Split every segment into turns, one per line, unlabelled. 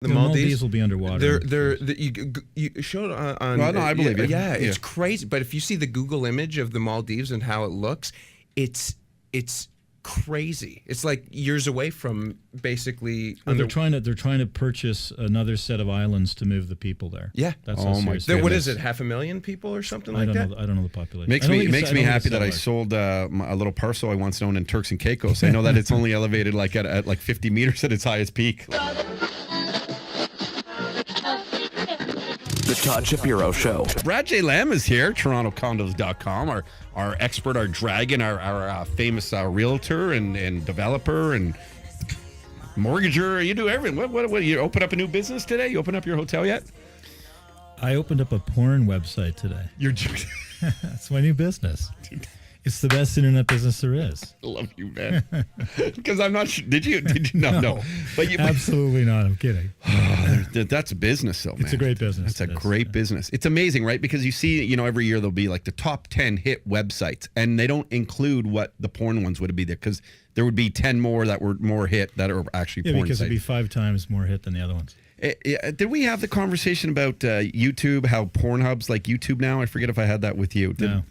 The Maldives
will be underwater.
You showed on.
Well, no, I believe you.
Yeah,
Yeah.
it's crazy. But if you see the Google image of the Maldives and how it looks, it's crazy. It's like years away from basically.
Well, they're trying to purchase another set of islands to move the people there.
Yeah.
That's
Oh
how
my
serious
goodness.
it
What is it? 500,000 people or something like that?
I don't know the population.
Makes
I don't
me
think
makes
it's-
me
I don't
happy
think
that I
it's
sold a little parcel I once owned in Turks and Caicos. I know that it's only elevated like at like 50 meters at its highest peak.
The Todd Shapiro Show.
Brad J. Lamb is here, TorontoCondos.com, our expert, our dragon, our famous realtor and developer and mortgager. You do everything. What? You open up a new business today? You open up your hotel yet?
I opened up a porn website today.
You're
That's my new business. It's the best internet business there is.
I love you, man. Because I'm not sure. Did you? No. But you,
Absolutely not. I'm kidding.
that's a business, though, man.
It's a great business.
It's a great business. It's amazing, right? Because you see, every year there'll be like the top 10 hit websites, and they don't include what the porn ones would be there because there would be 10 more that were more hit that are actually porn
because
sites.
it'd be 5 times more hit than the other ones.
Did we have the conversation about YouTube, how Pornhub's like YouTube now? I forget if I had that with you.
No.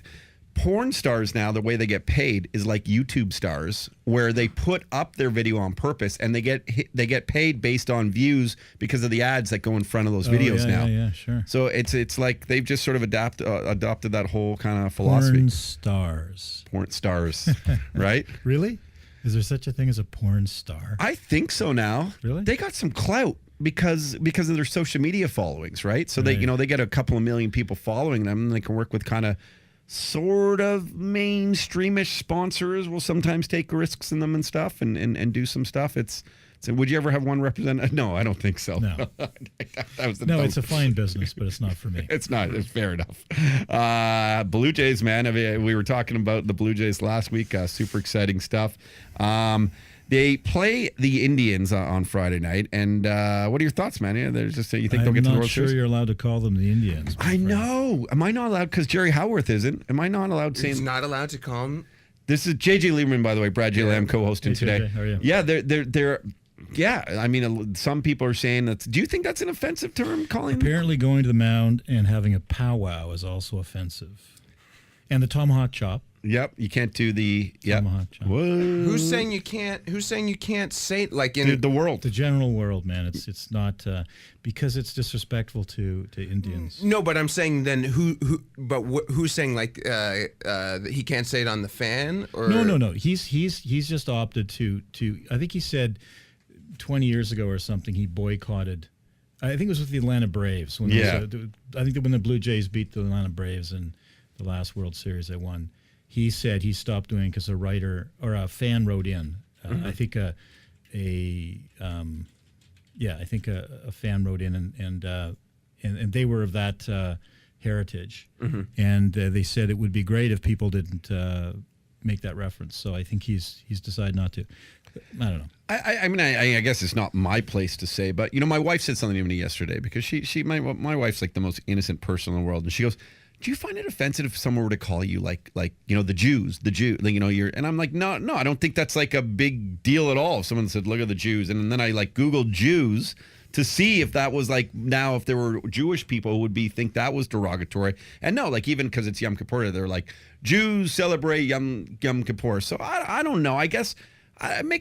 Porn stars now, the way they get paid is like YouTube stars, where they put up their video on purpose and they get paid based on views because of the ads that go in front of those videos now.
Yeah, sure.
So it's like they've just sort of adopted that whole kind of philosophy. Porn stars, right?
Really? Is there such a thing as a porn star?
I think so now.
Really?
They got some clout because of their social media followings, right? So they get a couple of million people following them, and they can work with kind of sort of mainstreamish sponsors. Will sometimes take risks in them and stuff and do some stuff. So would you ever have one represent? No, I don't think so.
No. It's a fine business, but it's not for me.
It's not. It's fair enough. Blue Jays, man. We were talking about the Blue Jays last week. Super exciting stuff. They play the Indians on Friday night, and what are your thoughts, man? Yeah, there's just you think they'll get to the World Series?
I'm not sure you're allowed to call them the Indians.
I know. Am I not allowed? Because Jerry Howarth isn't. Am I not allowed saying?
He's not allowed to call him.
This is JJ Lieberman, by the way. Brad J. Lamb co-hosting today.
JJ, how are you?
Yeah, they're. Yeah, I mean, some people are saying that. Do you think that's an offensive term? Calling
apparently going to the mound and having a powwow is also offensive, and the tomahawk chop.
Yep, you can't do the
tomahawk chop.
Who's saying you can't? Who's saying you can't say it, in
the world?
The general world, man. It's not because it's disrespectful to Indians.
No, but I'm saying then who's saying that he can't say it on the fan? Or
No. He's just opted to. I think he said 20 years ago or something he boycotted. I think it was with the Atlanta Braves. I think that when the Blue Jays beat the Atlanta Braves in the last World Series they won. He said he stopped doing it because a writer or a fan wrote in. I think a fan wrote in and they were of that heritage, and they said it would be great if people didn't make that reference. So I think he's decided not to. I don't know.
I mean, I guess it's not my place to say, but my wife said something to me yesterday because my wife's like the most innocent person in the world, and she goes, do you find it offensive if someone were to call you like the Jew, and I'm like, no, I don't think that's like a big deal at all. If someone said, look at the Jews, and then I like Googled Jews to see if that was like, now if there were Jewish people who would think that was derogatory, and no, like even because it's Yom Kippur, they're like Jews celebrate Yom Kippur. So I don't know. I guess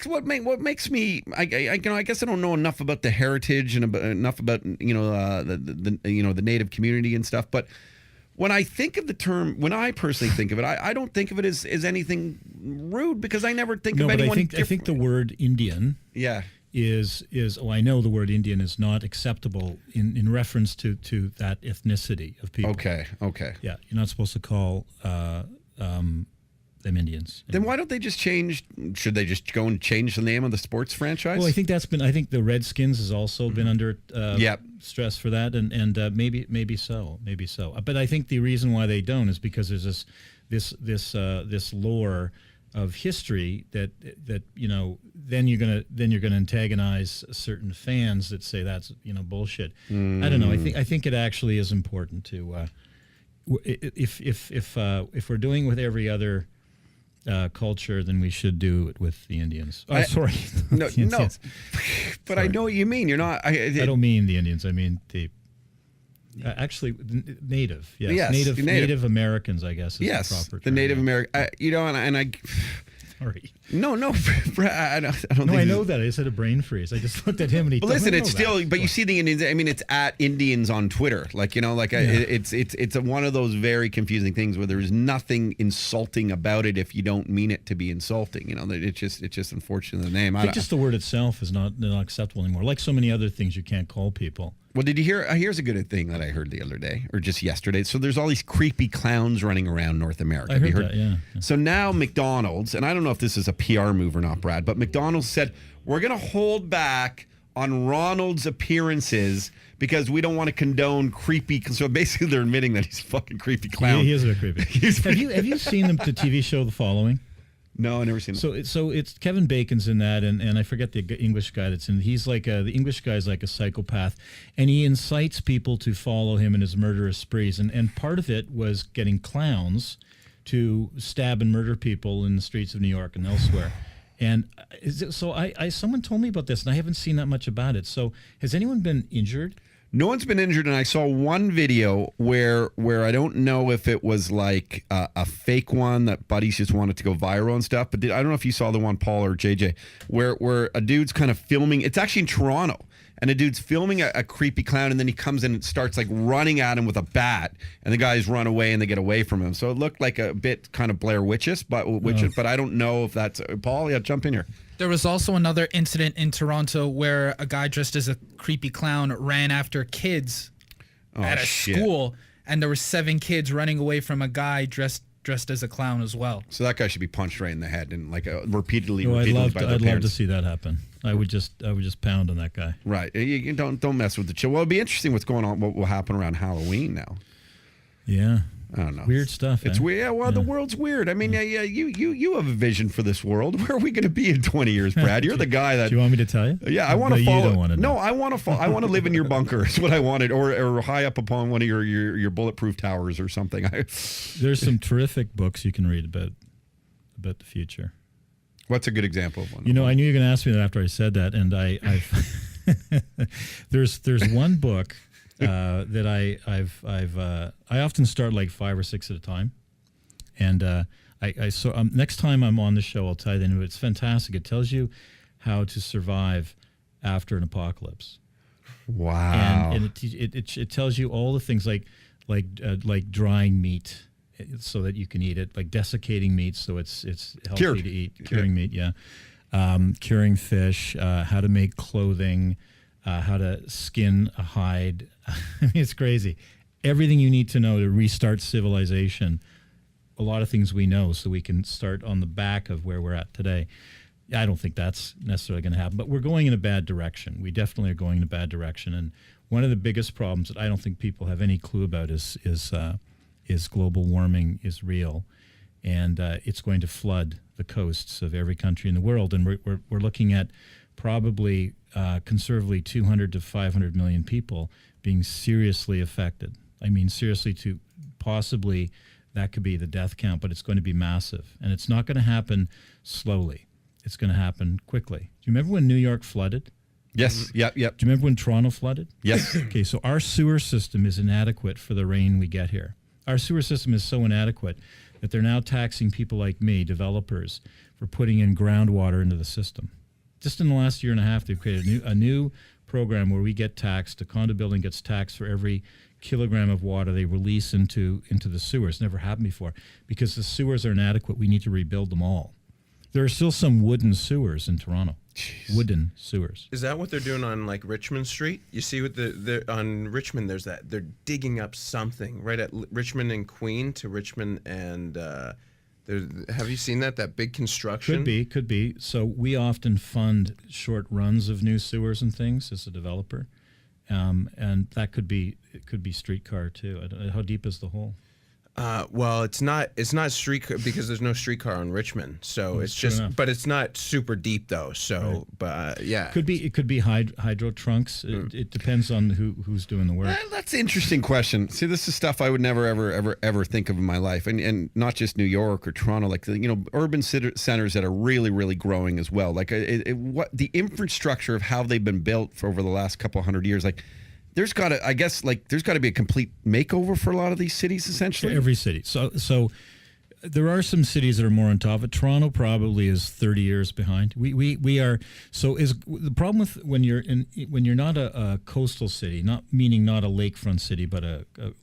what makes me I guess I don't know enough about the heritage and enough about the Native community and stuff, but. When I think of the term, when I personally think of it, I don't think of it as anything rude because I never think of anyone different.
I think the word Indian is I know the word Indian is not acceptable in reference to that ethnicity of people.
Okay.
Yeah, you're not supposed to call them Indians.
Then why don't they just change? Should they just go and change the name of the sports franchise?
Well, I think the Redskins has also been under stress for that, and maybe so. But I think the reason why they don't is because there's this lore of history that then you're gonna antagonize certain fans that say that's bullshit. I don't know. I think it actually is important to if we're doing with every other culture than we should do it with the Indians. Oh,
I-
sorry.
No,
The
no.
Indians.
But I know what you mean. You're not.
I don't mean the Indians. I mean the actually native. Yes,
Yes,
native,
the native.
native Americans. I guess is
Yes,
the proper
the
term.
Native American. You know, and I.
Sorry.
No, Brad, I don't
No,
think.
I
this
know
is-
that. I said a brain freeze. I just looked at him and he.
But
told me
listen,
to
it's
know
still.
that.
But you see the Indians. I mean, it's at Indians on Twitter. Like like it's one of those very confusing things where there is nothing insulting about it if you don't mean it to be insulting. You know, that it's just unfortunate the name.
I think just the word itself is not acceptable anymore. Like so many other things, you can't call people.
Well, did you hear? Here's a good thing that I heard the other day, or just yesterday. So there's all these creepy clowns running around North America.
I
Have you
heard that. Yeah.
So now McDonald's, and I don't know if this is a PR move or not, Brad, but McDonald's said we're going to hold back on Ronald's appearances because we don't want to condone creepy. So basically, they're admitting that he's a fucking creepy clown.
He is a bit creepy. have you seen the TV show The Following?
No, I never seen it.
So it's Kevin Bacon's in that, and I forget the English guy that's in. He's like the English guy's like a psychopath, and he incites people to follow him in his murderous sprees. And part of it was getting clowns to stab and murder people in the streets of New York and elsewhere. And someone told me about this, and I haven't seen that much about it. So has anyone been injured?
No one's been injured, and I saw one video where I don't know if it was like a fake one that buddies just wanted to go viral and stuff. But I don't know if you saw the one, Paul or JJ, where a dude's kind of filming. It's actually in Toronto, and a dude's filming a creepy clown, and then he comes in and starts like running at him with a bat, and the guys run away and they get away from him. So it looked like a bit kind of Blair Witches, but I don't know if that's Paul. Yeah, jump in here.
There was also another incident in Toronto where a guy dressed as a creepy clown ran after kids at a
shit.
school, and there were 7 kids running away from a guy dressed as a clown as well.
So that guy should be punched right in the head and like repeatedly
Oh, I'd love
by
to.
their
I'd love to
parents.
see that happen. I would just pound on that guy.
Right. You don't mess with the chill. Well, it'll be interesting what's going on. What will happen around Halloween now?
Yeah.
I don't know.
Weird stuff.
It's
eh?
weird. Yeah, well, the world's weird. I mean, yeah, you have a vision for this world. Where are we going to be in 20 years, Brad? You're the guy that.
Do you want me to tell you?
Yeah, I want to
No,
follow.
You don't want to know.
No, I want to follow. I want to live in your bunker. Is what I wanted, or high up upon one of your bulletproof towers or something.
There's some terrific books you can read about the future.
What's a good example of one?
You know, I knew you were going to ask me that after I said that, and there's one book that I often start like 5 or 6 at a time, and next time I'm on the show I'll tell you that it's fantastic. It tells you how to survive after an apocalypse.
Wow.
And it tells you all the things like drying meat so that you can eat it, like desiccating meat so it's healthy
Cured.
to eat, curing meat, yeah, curing fish, how to make clothing, how to skin a hide. I mean, it's crazy. Everything you need to know to restart civilization. A lot of things we know, so we can start on the back of where we're at today. I don't think that's necessarily going to happen, but we're going in a bad direction. We definitely are going in a bad direction, and one of the biggest problems that I don't think people have any clue about is global warming is real, and it's going to flood the coasts of every country in the world, and we're looking at probably conservatively 200 to 500 million people being seriously affected. I mean, seriously, to possibly that could be the death count, but it's going to be massive, and it's not going to happen slowly. It's going to happen quickly. Do you remember when New York flooded?
Yes. Yep.
Do you remember when Toronto flooded?
Yes.
Okay, so our sewer system is inadequate for the rain we get here. Our sewer system is so inadequate that they're now taxing people like me, developers, for putting in groundwater into the system. Just in the last year and a half, they've created a new program where we get taxed. A condo building gets taxed for every kilogram of water they release into the sewers. Never happened before. Because the sewers are inadequate, we need to rebuild them all. There are still some wooden sewers in Toronto.
Jeez.
Wooden sewers.
Is that what they're doing on like Richmond Street? You see what on Richmond, there's that they're digging up something right at Richmond and Queen to Richmond and have you seen that big construction?
Could be. So we often fund short runs of new sewers and things as a developer, and that could be streetcar too. I don't know, how deep is the hole?
Well, it's not streetcar because there's no streetcar on Richmond, so it's
true
just.
enough.
But it's not super deep though. So, but yeah,
It could be hydro trunks. It depends on who's doing the work.
That's an interesting question. See, this is stuff I would never, ever think of in my life, and not just New York or Toronto, like urban centers that are really, really growing as well. Like what the infrastructure of how they've been built for over the last couple hundred years, like. There's got to be a complete makeover for a lot of these cities, essentially.
Every city. So there are some cities that are more on top of it. Toronto probably is 30 years behind. We are. So is the problem with when you're not a coastal city, not meaning not a lakefront city, but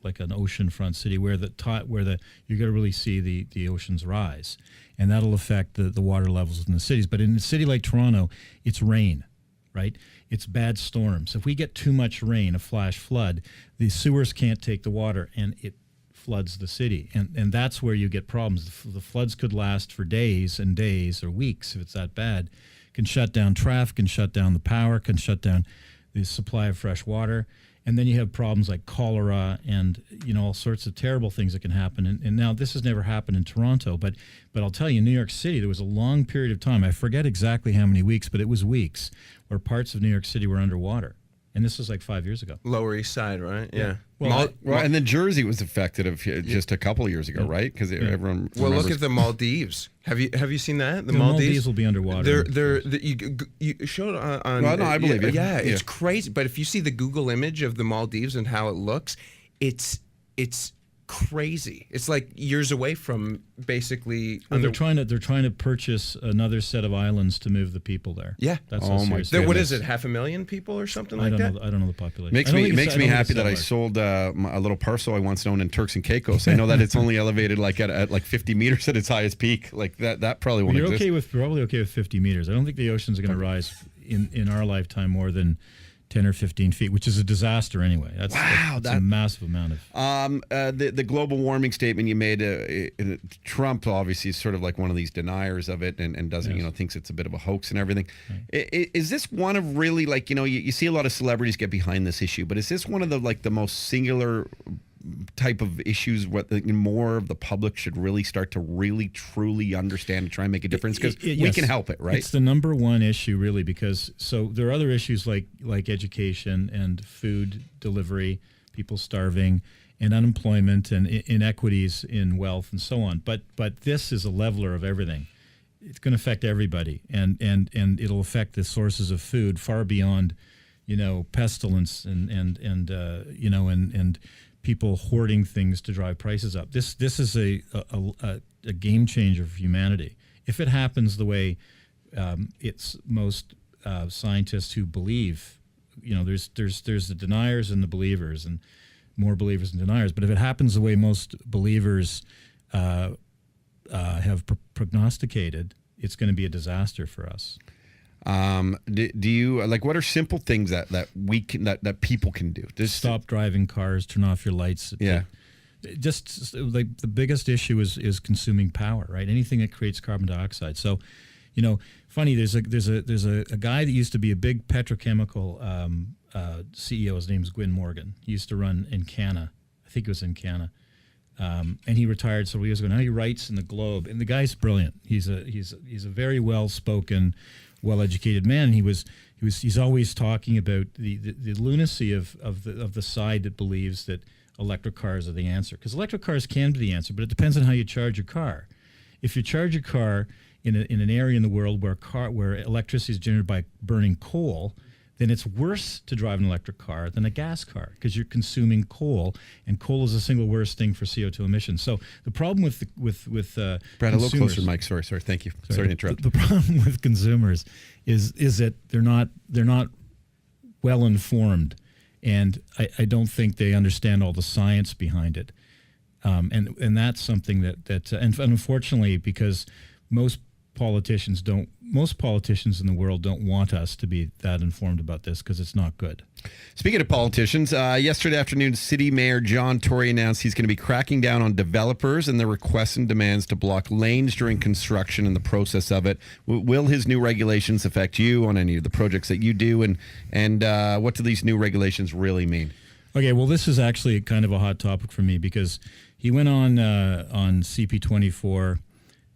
like an oceanfront city where you're going to really see the oceans rise, and that'll affect the water levels in the cities. But in a city like Toronto, it's rain. Right? It's bad storms. If we get too much rain, a flash flood, the sewers can't take the water and it floods the city. And that's where you get problems. The floods could last for days and days or weeks if it's that bad. Can shut down traffic, can shut down the power, can shut down the supply of fresh water. And then you have problems like cholera and all sorts of terrible things that can happen. And now this has never happened in Toronto, but I'll tell you, in New York City, there was a long period of time. I forget exactly how many weeks, but it was weeks where parts of New York City were underwater. And this was like 5 years ago.
Lower East Side, right? Yeah.
Well,
And then Jersey was affected just a couple of years ago, right? Because everyone.
Well, look
remembers-
at the Maldives. Have you seen that?
The Maldives will be underwater.
You showed on.
Well, no, I believe you.
Yeah,
Yeah.
it's crazy. But if you see the Google image of the Maldives and how it looks, it's crazy. It's like years away from basically.
Well, they're trying to purchase another set of islands to move the people there.
Yeah.
That's
Oh
how
my
serious
What
it
is it? 500,000 people or something
I
like
don't
that?
know. I don't know the population.
Makes
I don't
me
think it's-
makes me
I don't
happy
think
that I
it's
sold a little parcel I once owned in Turks and Caicos. I know that it's only elevated like at like 50 meters at its highest peak. Like that probably won't
You're
exist.
probably okay with 50 meters. I don't think the oceans are going to rise in our lifetime more than 10 or 15 feet, which is a disaster anyway. That's a massive amount of.
The global warming statement you made, Trump obviously is sort of like one of these deniers of it and doesn't, thinks it's a bit of a hoax and everything. Right. Is this one of really you see a lot of celebrities get behind this issue, but is this one of the most singular type of issues what more of the public should really start to really truly understand and try and make a difference because we can help it, right?
It's the number one issue really because so there are other issues like education and food delivery, people starving and unemployment and inequities in wealth and so on. But this is a leveler of everything. It's going to affect everybody and it'll affect the sources of food far beyond, pestilence and people hoarding things to drive prices up. This is a game changer for humanity. If it happens the way it's most scientists who believe, there's the deniers and the believers, and more believers and deniers. But if it happens the way most believers have prognosticated, it's going to be a disaster for us.
Do you what are simple things that we can that people can do?
Just stop driving cars, turn off your lights.
Yeah.
Just like the biggest issue is consuming power, right? Anything that creates carbon dioxide. So, funny. There's a guy that used to be a big petrochemical CEO. His name's Gwyn Morgan. He used to run Encana. I think it was Encana. And he retired several years ago. Now he writes in the Globe, and the guy's brilliant. He's a very well-spoken, well-educated man. He's always talking about the lunacy of the side that believes that electric cars are the answer, because electric cars can be the answer, but it depends on how you charge your car. If you charge your car in an area in the world where electricity is generated by burning coal, then it's worse to drive an electric car than a gas car because you're consuming coal, and coal is the single worst thing for CO2 emissions. So the problem with
Brad, a little closer, Mike. Sorry. Thank you. Sorry to interrupt.
The problem with consumers is that they're not well informed, and I don't think they understand all the science behind it, and that's something that and unfortunately, because most politicians in the world don't want us to be that informed about this because it's not good.
Speaking of politicians, yesterday afternoon, City Mayor John Tory announced he's going to be cracking down on developers and their requests and demands to block lanes during construction and the process of it. Will his new regulations affect you on any of the projects that you do, and what do these new regulations really mean?
Okay, well, this is actually kind of a hot topic for me because he went on CP24,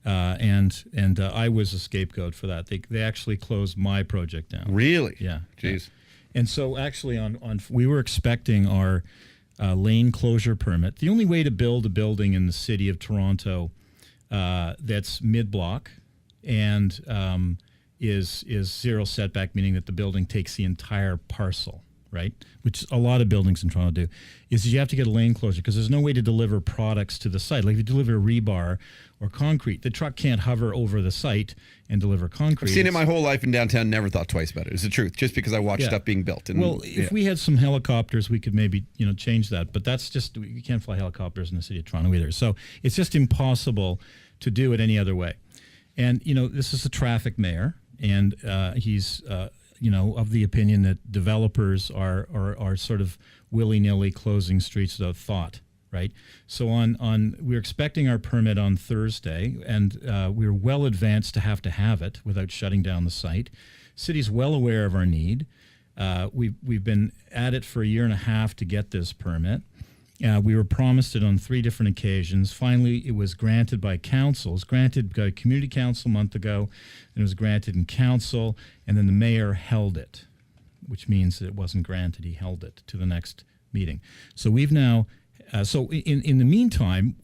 and I was a scapegoat for that. They actually closed my project down.
Really?
Yeah.
Jeez.
And so actually on we were expecting our lane closure permit. The only way to build a building in the city of Toronto that's mid-block and is zero setback, meaning that the building takes the entire parcel, right? Which a lot of buildings in Toronto do, is you have to get a lane closure because there's no way to deliver products to the site. Like if you deliver rebar or concrete, the truck can't hover over the site and deliver concrete.
I've seen it my whole life in downtown, never thought twice about it. It's the truth, just because I watched stuff being built. And,
well, if we had some helicopters, we could maybe change that. But that's just, you can't fly helicopters in the city of Toronto either. So it's just impossible to do it any other way. And, this is a traffic mayor, and he's, of the opinion that developers are sort of willy-nilly closing streets without thought. Right. So we're expecting our permit on Thursday, and we're well advanced to have it without shutting down the site. City's well aware of our need. We've been at it for a year and a half to get this permit. We were promised it on 3 different occasions. Finally, it was granted by council. It was granted by community council a month ago, and it was granted in council, and then the mayor held it, which means that it wasn't granted. He held it to the next meeting. So we've now. So in the meantime,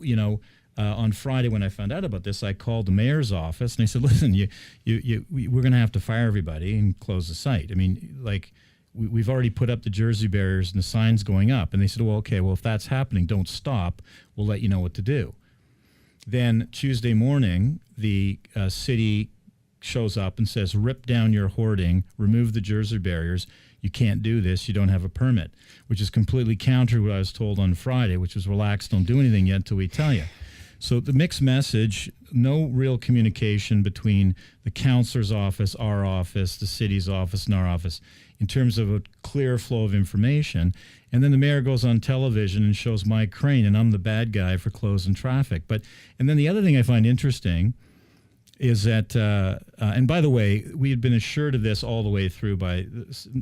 on Friday when I found out about this, I called the mayor's office and I said, "Listen, we're going to have to fire everybody and close the site. I mean, like we've already put up the Jersey barriers and the signs going up." And they said, "Well, okay, well if that's happening, don't stop. We'll let you know what to do." Then Tuesday morning, the city shows up and says, "Rip down your hoarding, remove the Jersey barriers. You can't do this. You don't have a permit," which is completely counter to what I was told on Friday, which was relax, don't do anything yet until we tell you. So the mixed message, no real communication between the councillor's office, our office, the city's office, and our office in terms of a clear flow of information. And then the mayor goes on television and shows my crane, and I'm the bad guy for closing traffic. And then the other thing I find interesting is that, and by the way, we had been assured of this all the way through by,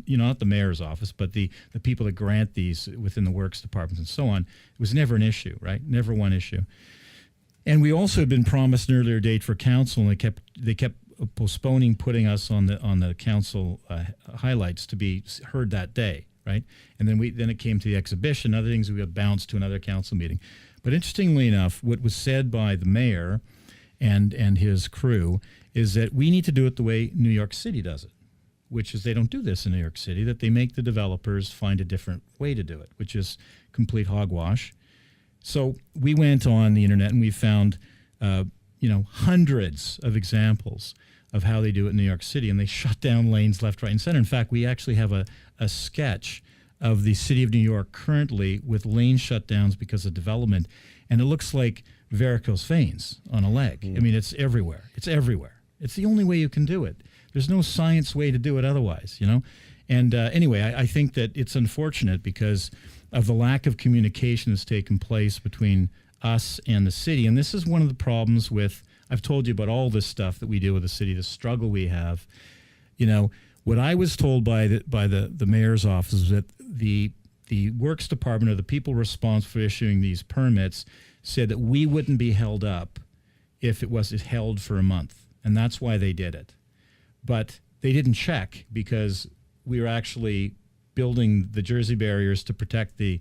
not the mayor's office, but the people that grant these within the works departments and so on. It was never an issue, right? Never one issue. And we also had been promised an earlier date for council, and they kept postponing putting us on the council highlights to be heard that day, right? And then it came to the exhibition, other things we got bounced to another council meeting. But interestingly enough, what was said by the mayor and his crew is that we need to do it the way New York City does it, which is they don't do this in New York City, that they make the developers find a different way to do it, which is complete hogwash. So we went on the internet and we found, hundreds of examples of how they do it in New York City, and they shut down lanes left, right, and center. In fact, we actually have a sketch of the city of New York currently with lane shutdowns because of development, and it looks like varicose veins on a leg. I mean, it's everywhere. It's everywhere. It's the only way you can do it. There's no science way to do it otherwise, And anyway, I think that it's unfortunate because of the lack of communication that's taken place between us and the city. And this is one of the problems with, I've told you about all this stuff that we deal with the city, the struggle we have. What I was told by the mayor's office is that the works department, or the people responsible for issuing these permits, said that we wouldn't be held up if it was held for a month, and that's why they did it. But they didn't check because we were actually building the Jersey barriers to protect the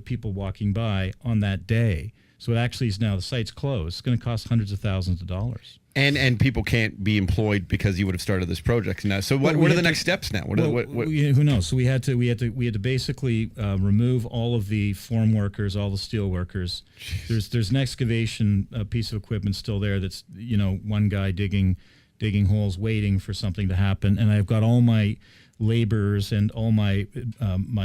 people walking by on that day. So it actually is now, the site's closed. It's going to cost hundreds of thousands of dollars.
And people can't be employed because you would have started this project now. So what are the next steps now?
Who knows? So we had to basically remove all of the form workers, all the steel workers. There's an excavation piece of equipment still there. That's one guy digging holes, waiting for something to happen. And I've got all my laborers and all my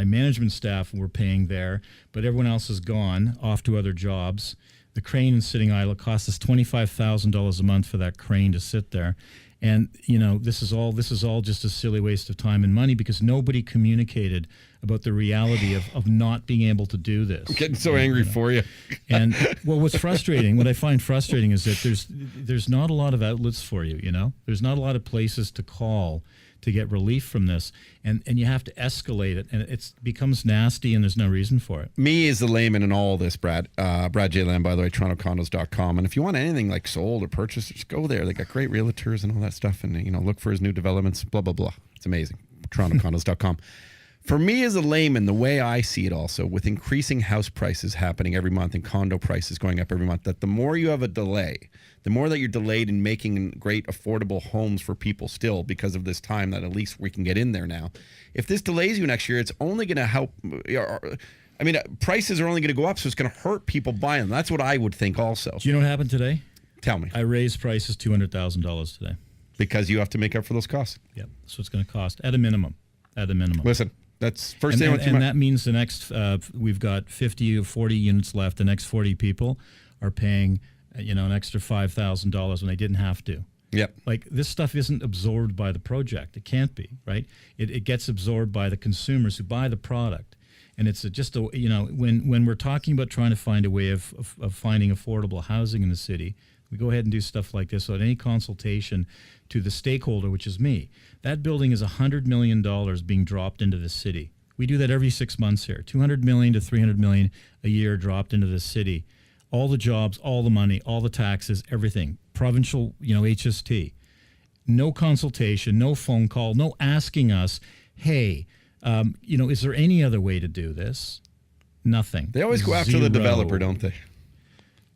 management staff we're paying there, but everyone else is gone off to other jobs. The crane and sitting idle cost us $25,000 a month for that crane to sit there. And this is all just a silly waste of time and money because nobody communicated about the reality of not being able to do this.
I'm getting so angry for you.
And what I find frustrating is that there's not a lot of outlets for you, There's not a lot of places to call to get relief from this, and you have to escalate it, and it becomes nasty, and there's no reason for it.
Me as the layman in all this, Brad. Brad J. Lamb, by the way, TorontoCondos.com. And if you want anything like sold or purchased, just go there. They got great realtors and all that stuff, and look for his new developments. Blah blah blah. It's amazing. TorontoCondos.com. For me as a layman, the way I see it also, with increasing house prices happening every month and condo prices going up every month, that the more you have a delay, the more that you're delayed in making great affordable homes for people still because of this time that at least we can get in there now. If this delays you next year, it's only going to help. I mean, prices are only going to go up, so it's going to hurt people buying them. That's what I would think also.
Do you know what happened today?
Tell me.
I raised prices $200,000 today.
Because you have to make up for those costs.
Yep. So it's going to cost at a minimum.
Listen. That's first
and,
thing.
And that means the next, we've got 50 or 40 units left. The next 40 people are paying, an extra $5,000 when they didn't have to.
Yep.
Like, this stuff isn't absorbed by the project. It can't be, right? It gets absorbed by the consumers who buy the product. And it's when we're talking about trying to find a way of finding affordable housing in the city, we go ahead and do stuff like this without any consultation to the stakeholder, which is me. That building is $100 million being dropped into the city. We do that every 6 months here. $200 million to $300 million a year dropped into the city. All the jobs, all the money, all the taxes, everything. Provincial, HST. No consultation, no phone call, no asking us, hey, is there any other way to do this? Nothing.
They always go after the developer, don't they?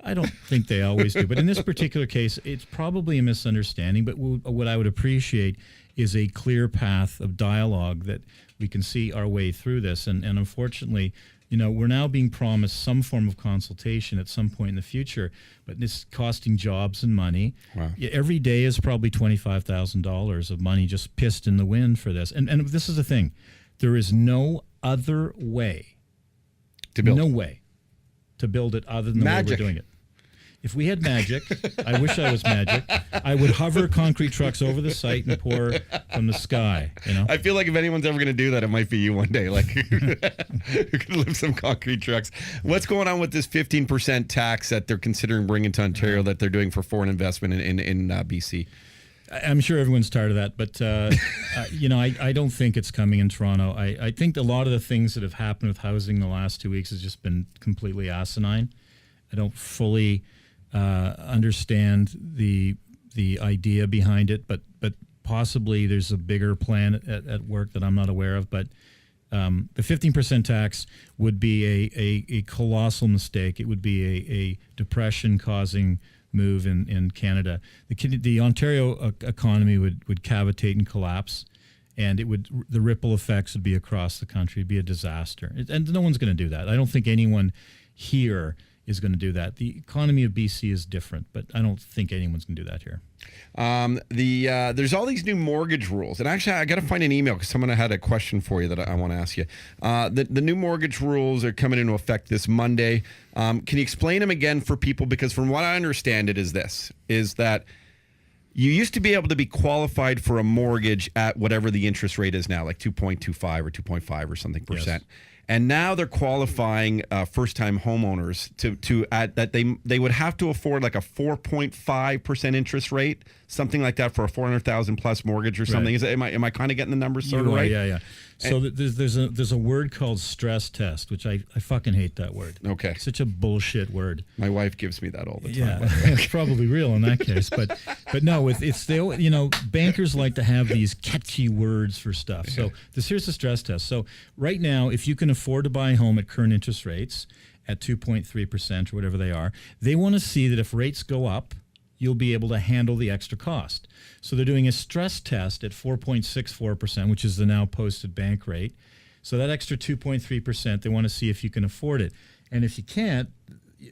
I don't think they always do. But in this particular case, it's probably a misunderstanding. But what I would appreciate is a clear path of dialogue that we can see our way through this. And unfortunately, we're now being promised some form of consultation at some point in the future, but this is costing jobs and money.
Wow.
Every day is probably $25,000 of money just pissed in the wind for this. And this is the thing. There is no other way
to build.
No way to build it other than the way we're doing it. If we had magic, I wish I was magic, I would hover concrete trucks over the site and pour from the sky.
I feel like if anyone's ever going to do that, it might be you one day. Like, you're going to lift some concrete trucks. What's going on with this 15% tax that they're considering bringing to Ontario that they're doing for foreign investment in BC?
I'm sure everyone's tired of that, but I don't think it's coming in Toronto. I think a lot of the things that have happened with housing the last 2 weeks has just been completely asinine. I don't fully understand the idea behind it, but possibly there's a bigger plan at work that I'm not aware of. But the 15% tax would be a colossal mistake. It would be a depression-causing move in Canada. The Ontario economy would cavitate and collapse, and the ripple effects would be across the country. It'd be a disaster, and no one's going to do that. I don't think anyone here is going to do that. The economy of BC is different, but I don't think anyone's going to do that here.
There's all these new mortgage rules, and actually I got to find an email because someone had a question for you that I want to ask you. The new mortgage rules are coming into effect this Monday. Can you explain them again for people? Because from what I understand, is that you used to be able to be qualified for a mortgage at whatever the interest rate is now, like 2.25 or 2.5 or something percent. Yes. And now they're qualifying first-time homeowners to add that they would have to afford like a 4.5% interest rate, something like that, for a $400,000 plus mortgage or something. Right. Am I kind of getting the numbers sort of right?
Yeah. So there's a word called stress test, which I fucking hate that word.
Okay.
Such a bullshit word.
My wife gives me that all the time.
Yeah, it's probably real in that case, but no, it's bankers like to have these catchy words for stuff. So here's the stress test. So right now, if you can afford to buy a home at current interest rates at 2.3% or whatever they are, they want to see that if rates go up, you'll be able to handle the extra cost. So they're doing a stress test at 4.64%, which is the now posted bank rate. So that extra 2.3%, they want to see if you can afford it. And if you can't,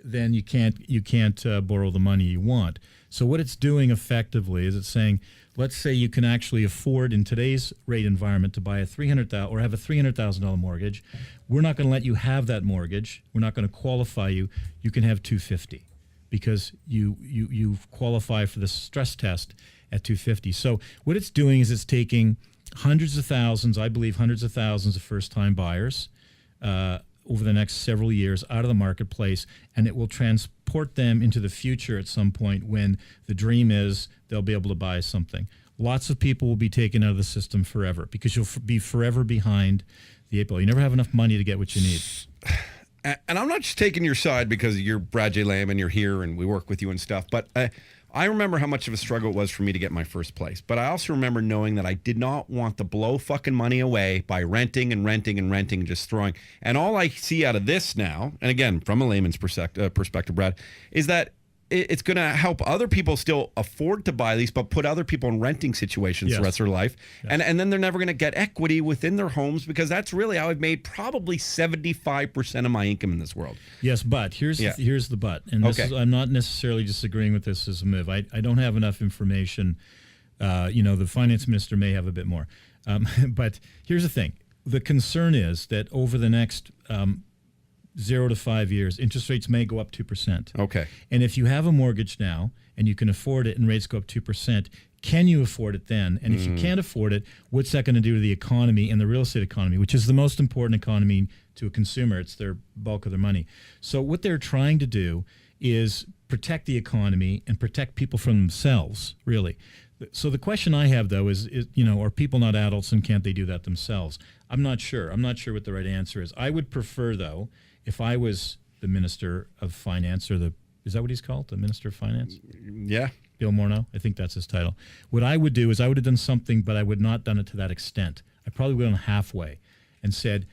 then you can't borrow the money you want. So what it's doing effectively is it's saying, let's say you can actually afford in today's rate environment to buy a $300,000 or have a $300,000 mortgage. We're not going to let you have that mortgage. We're not going to qualify you. You can have $250 because you qualify for the stress test at $250. So what it's doing is it's taking hundreds of thousands of first-time buyers over the next several years out of the marketplace, and it will transport them into the future at some point when the dream is they'll be able to buy something. lots of people will be taken out of the system forever because you'll be forever behind the 8 ball. You never have enough money to get what you need.
And I'm not just taking your side because you're Brad J. Lamb and you're here and we work with you and stuff, but I remember how much of a struggle it was for me to get my first place. But I also remember knowing that I did not want to blow fucking money away by renting and just throwing. And all I see out of this now, and again, from a layman's perspective, Brad, is that it's going to help other people still afford to buy these, but put other people in renting situations the rest of their life. Yes. And then they're never going to get equity within their homes because that's really how I've made probably 75% of my income in this world.
Yes, but here's the but. And this is, I'm not necessarily disagreeing with this as a move. I don't have enough information. The finance minister may have a bit more. But here's the thing. The concern is that over the next 0 to 5 years, interest rates may go up 2%.
Okay.
And if you have a mortgage now and you can afford it and rates go up 2%, can you afford it then? And if you can't afford it, what's that going to do to the economy and the real estate economy, which is the most important economy to a consumer? It's their bulk of their money. So what they're trying to do is protect the economy and protect people from themselves, really. So the question I have, though, is are people not adults and can't they do that themselves? I'm not sure. I'm not sure what the right answer is. I would prefer, though, if I was the Minister of Finance, is that what he's called? The Minister of Finance?
Yeah.
Bill Morneau? I think that's his title. What I would do is I would have done something, but I would not have done it to that extent. I probably would have gone halfway and said,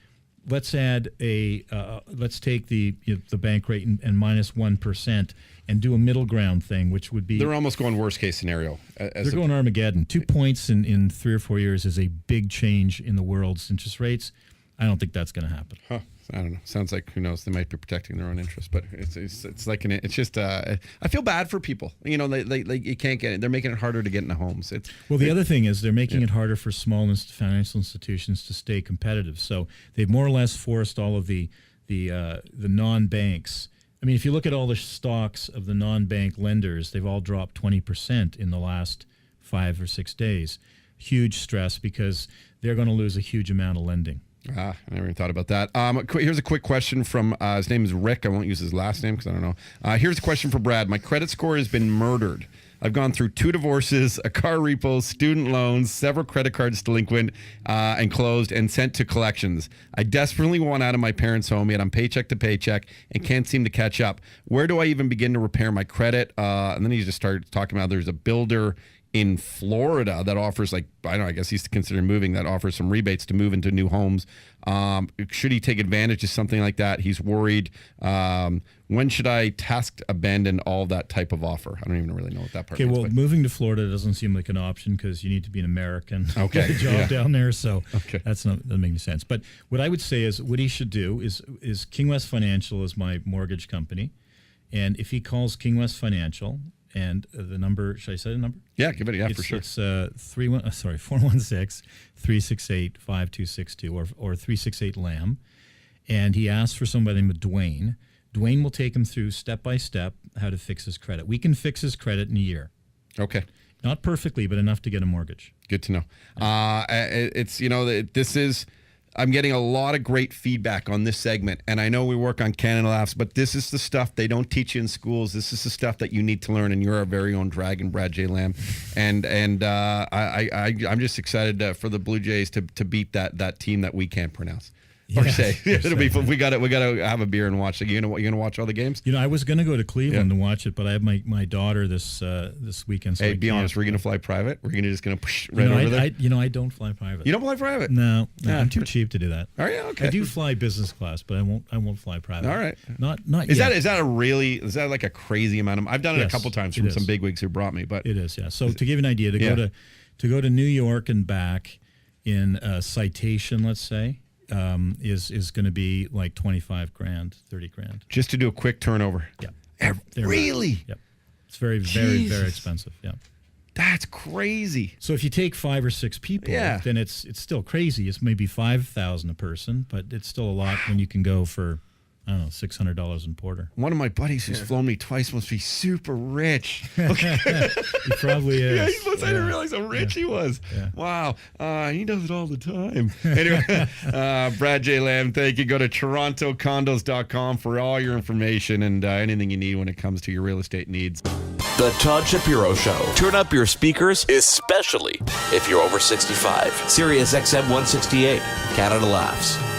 let's add let's take the bank rate and minus 1% and do a middle ground thing, which would be...
They're almost going worst case scenario.
They're going Armageddon. 2 points in 3 or 4 years is a big change in the world's interest rates. I don't think that's going to happen.
Huh. I don't know. Sounds like, who knows, they might be protecting their own interests, but it's like it's just I feel bad for people. They you can't get it. They're making it harder to get into homes.
The other thing is they're making it harder for small financial institutions to stay competitive. So they've more or less forced all of the non-banks. I mean, if you look at all the stocks of the non-bank lenders, they've all dropped 20% in the last 5 or 6 days. Huge stress because they're going to lose a huge amount of lending.
I never even thought about that. Here's a quick question from, his name is Rick. I won't use his last name because I don't know. Here's a question for Brad. My credit score has been murdered. I've gone through 2 divorces, a car repo, student loans, several credit cards delinquent and closed and sent to collections. I desperately want out of my parents' home, yet I'm paycheck to paycheck and can't seem to catch up. Where do I even begin to repair my credit? And then he just started talking about there's a builder in Florida that offers, like, I don't know, I guess he's considering moving, that offers some rebates to move into new homes. Should he take advantage of something like that? He's worried. When should I task abandon all that type of offer? I don't even really know what that part means.
Okay, well, moving to Florida doesn't seem like an option because you need to be an American to
get
a job down there. So doesn't make any sense. But what I would say is what he should do is King West Financial is my mortgage company. And if he calls King West Financial, and the number, should I say the number?
Yeah, give it. Yeah, for sure.
It's 416-368-5262 or 368-LAM. And he asks for somebody named Dwayne. Dwayne will take him through step by step how to fix his credit. We can fix his credit in a year.
Okay.
Not perfectly, but enough to get a mortgage.
Good to know. This is... I'm getting a lot of great feedback on this segment, and I know we work on Canada Laughs, but this is the stuff they don't teach you in schools. This is the stuff that you need to learn, and you're our very own dragon, Brad J. Lamb, and I'm just excited for the Blue Jays to beat that team that we can't pronounce. Or say it'll be fun. We got to have a beer and watch. You gonna watch all the I
was gonna go to Cleveland to watch it, but I have my daughter this weekend. So
be honest, we're gonna fly private. We're just gonna push right over there.
I don't fly private.
You don't fly private?
No, I'm too cheap to do that.
Are you? Okay.
I do fly business class, but I won't fly private.
All right.
Not
is
yet.
Is that like a crazy amount of? I've done it a couple times from some bigwigs who brought me, but
it is. Yeah. So to give you an idea, to go to New York and back in a Citation, let's say. Is going to be like $25,000, $30,000
just to do a quick turnover.
Yeah,
really?
Yep. It's very, very, very expensive. Yeah,
that's crazy.
So if you take 5 or 6 people, then it's still crazy. It's maybe $5,000 a person, but it's still a lot when you can go for, I don't know, $600 in Porter.
One of my buddies who's flown me twice must be super rich.
He probably is.
Yeah, I didn't realize how rich he was. Yeah. Wow. He does it all the time. Anyway, Brad J. Lamb, thank you. Go to torontocondos.com for all your information and anything you need when it comes to your real estate needs.
The Todd Shapiro Show. Turn up your speakers, especially if you're over 65. Sirius XM 168. Canada Laughs.